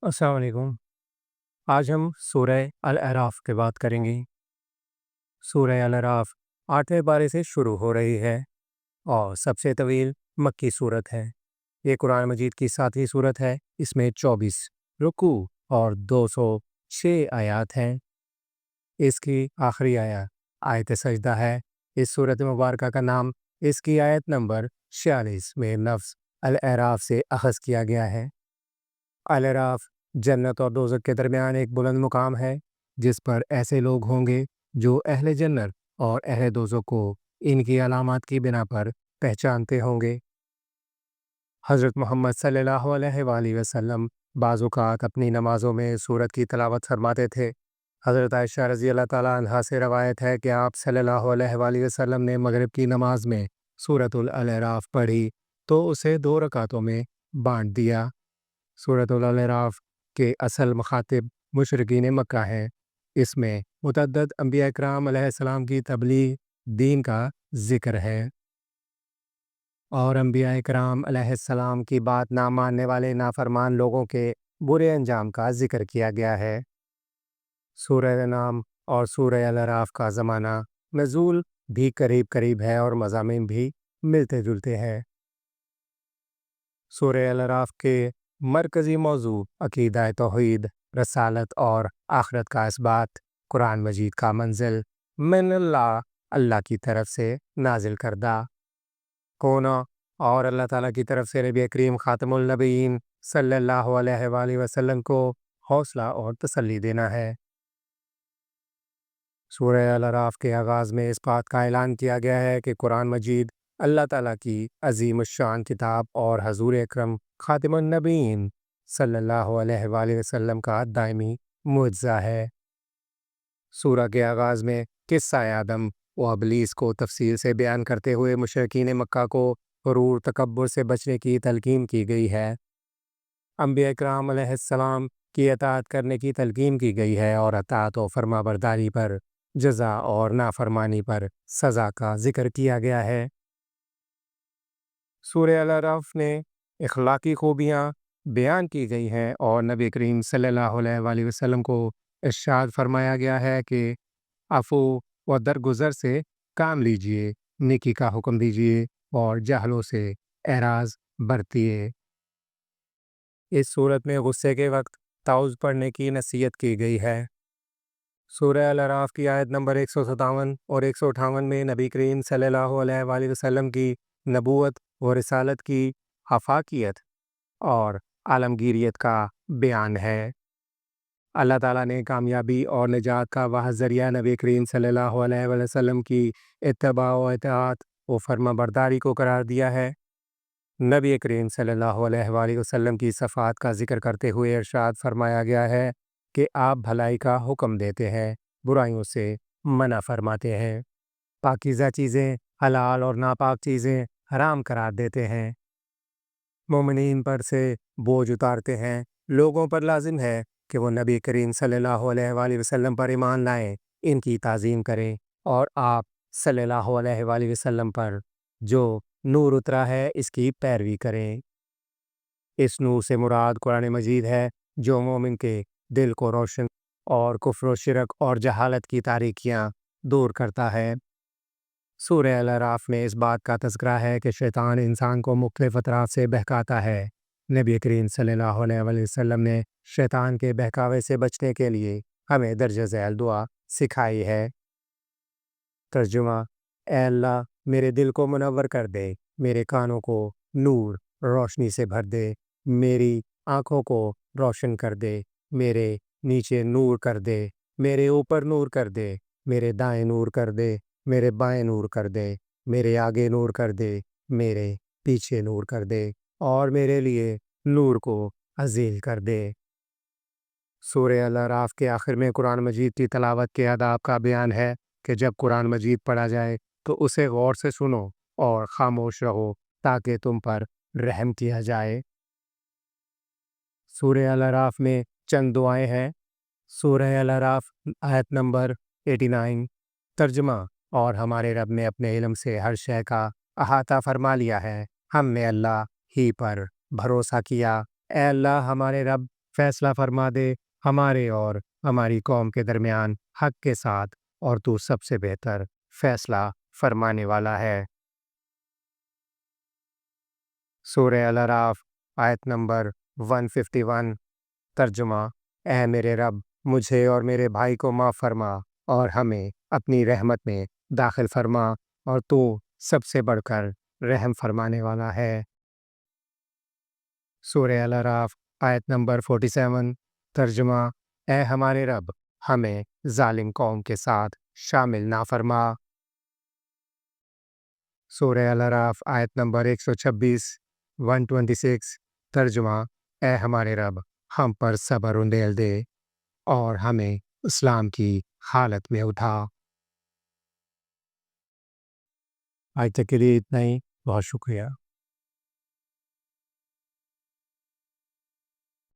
अस्सलाम वालेकुम। आज हम सूरह अल-अराफ की बात करेंगे। सूरह अल-अराफ 8वें पारे से शुरू हो रही है और सबसे तवील मक्की सूरत है। ये कुरान मजीद की 7वीं सूरत है। इसमें 24 रुकू और 206 आयात हैं। इसकी आखिरी आयत आयत सजदा है। इस सूरत मुबारक का नाम इसकी आयत नंबर 46 में लफ्ज़ अल-अराफ से अख़ज़ किया गया है। अल-अराफ जन्नत और दोज़ख के दरमियान एक बुलंद मुकाम है, जिस पर ऐसे लोग होंगे जो अहले जन्नत और अहले दोज़ख को इनकी अलामात की बिना पर पहचानते होंगे। हज़रत मोहम्मद सल्लल्लाहु अलैहि वसल्लम बाज़ औक़ात अपनी नमाज़ों में सूरत की तिलावत फरमाते थे। हज़रत आयशा रज़ी अल्लाह ताला अन्हा से रवायत है कि आप सल्लल्लाहु अलैहि वसल्लम ने मगरिब की नमाज में सूरतुल अल-अराफ पढ़ी तो उसे 2 रकातों में बाँट दिया। सूरतुल अल-अराफ के असल मुखातिब मुशरिकीन मक्का हैं। इसमें मुतअद्दिद अंबिया इकराम अलैहिस्सलाम की तबलीग दीन का ज़िक्र है और अंबिया इकराम अलैहिस्सलाम की बात ना मानने वाले नाफरमान लोगों के बुरे अंजाम का ज़िक्र किया गया है। सूरह नाम और सूरह अल-अराफ का ज़माना नज़ूल भी करीब करीब है और मज़ामीन भी मिलते जुलते हैं। सूरह अल-अराफ के मरकज़ी मौज़ू अक़ीदा तौहीद, रसालत और आखिरत का इस्बात, कुरान मजीद का मंज़िल मिनल्लाह अल्लाह की तरफ से नाजिल करदा होना और अल्लाह ताला की तरफ से नबी करीम ख़ातमुल नबीयीन सल्लल्लाहु अलैहि वसल्लम को हौसला और तसल्ली देना है। सूरह अल-अराफ के आगाज़ में इस बात का ऐलान किया गया है कि कुरान मजीद अल्लाह ताला की अज़ीम शान किताब और हज़ूर अकरम ख़ातिमुन नबीयीन सल्लल्लाहु अलैहि वसल्लम का दायमी मुअज़्ज़ा है। सूरह के आगाज़ में किस्सा आदम व इब्लीस को तफ़सील से बयान करते हुए मुशरिकीन मक्का को गुरूर तकब्बुर से बचने की तलकीन की गई है। अंबिया इकराम अलैहिस्सलाम की अताअत करने की तलकीन की गई है और अताअत व फरमाबरदारी पर जज़ा और नाफरमानी पर सज़ा का ज़िक्र किया गया है। सूरह अल-अराफ में इखलाकी खूबियाँ बयान की गई हैं और नबी करीम सल्लल्लाहु अलैहि वसल्लम को इरशाद फरमाया गया है कि अफ़ू व दरगुज़र से काम लीजिए, नेकी का हुक्म दीजिए और जाहलों से एराज़ बरतिए। इस सूरत में गुस्से के वक्त ताउज़ पढ़ने की नसीहत की गई है। सूरह अल-अराफ की आयत नंबर 157 और 158 में नबी करीम सल्लल्लाहु अलैहि वसल्लम की नबूवत व रिसालत की आफाकियत और आलमगीरियत का बयान है। अल्लाह ताला ने कामयाबी और निजात का वह ज़रिया नबी करीम सल्लल्लाहु अलैहि वसल्लम की इत्तबा व इताअत व फर्माबरदारी को करार दिया है। नबी करीम सल्लल्लाहु अलैहि वसल्लम की सफ़ात का ज़िक्र करते हुए इरशाद फरमाया गया है कि आप भलाई का हुक्म देते हैं, बुराइयों से मना फरमाते हैं, पाकीज़ा चीज़ें हलाल और नापाक चीज़ें हराम करार देते हैं, मोमिनीन पर से बोझ उतारते हैं। लोगों पर लाजिम है कि वो नबी करीम सल्लल्लाहु अलैहि वसल्लम पर ईमान लाएं, इनकी ताज़ीम करें और आप सल्लल्लाहु अलैहि वसल्लम पर जो नूर उतरा है इसकी पैरवी करें। इस नूर से मुराद कुरान मजीद है जो मोमिन के दिल को रोशन और कुफ्र व शिरक और जहालत की तारीकियाँ दूर करता है। सूरह अल-अराफ में इस बात का तज़किरा है कि शैतान इंसान को मुख्तलिफ़ अतराफ से बहकाता है। नबी करीम सल्लल्लाहु अलैहि वसल्लम ने शैतान के बहकावे से बचने के लिए हमें दर्ज ज़ैल दुआ सिखाई है। तर्जुमा: ए अल्लाह मेरे दिल को मुनव्वर कर दे, मेरे कानों को नूर रोशनी से भर दे, मेरी आँखों को रोशन कर दे, मेरे नीचे नूर कर दे, मेरे ऊपर नूर कर दे, मेरे दाएं नूर कर दे, मेरे बाएं नूर कर दे, मेरे आगे नूर कर दे, मेरे पीछे नूर कर दे और मेरे लिए नूर को अज़ील कर दे। सूरह अल-अराफ के आखिर में कुरान मजीद की तलावत के आदाब का बयान है कि जब कुरान मजीद पढ़ा जाए तो उसे गौर से सुनो और खामोश रहो ताकि तुम पर रहम किया जाए। सूरह अल-अराफ में चंद दुआएं हैं। सूरह अल-अराफ आयत नंबर 89। तर्जुमा: और हमारे रब ने अपने इल्म से हर शय का अहाता फरमा लिया है, हमने अल्लाह ही पर भरोसा किया। ए अल्लाह हमारे रब, فیصلہ فرما دے ہمارے اور ہماری قوم کے درمیان حق کے ساتھ، اور تو سب سے بہتر فیصلہ فرمانے والا ہے۔ سورہ الاعراف آیت نمبر 151، ترجمہ: اے میرے رب، مجھے اور میرے بھائی کو معاف فرما اور ہمیں اپنی رحمت میں داخل فرما، اور تو سب سے بڑھ کر رحم فرمانے والا ہے۔ سورہ الاعراف آیت نمبر 47، ترجمہ: اے ہمارے رب، ہمیں ظالم قوم کے ساتھ شامل نہ فرما۔ سورہ الاعراف آیت نمبر 126، 126، ترجمہ: اے ہمارے رب، ہم پر صبر اندیل دے اور ہمیں اسلام کی حالت میں اٹھا۔ آج تک کے لیے اتنا ہی، بہت شکریہ۔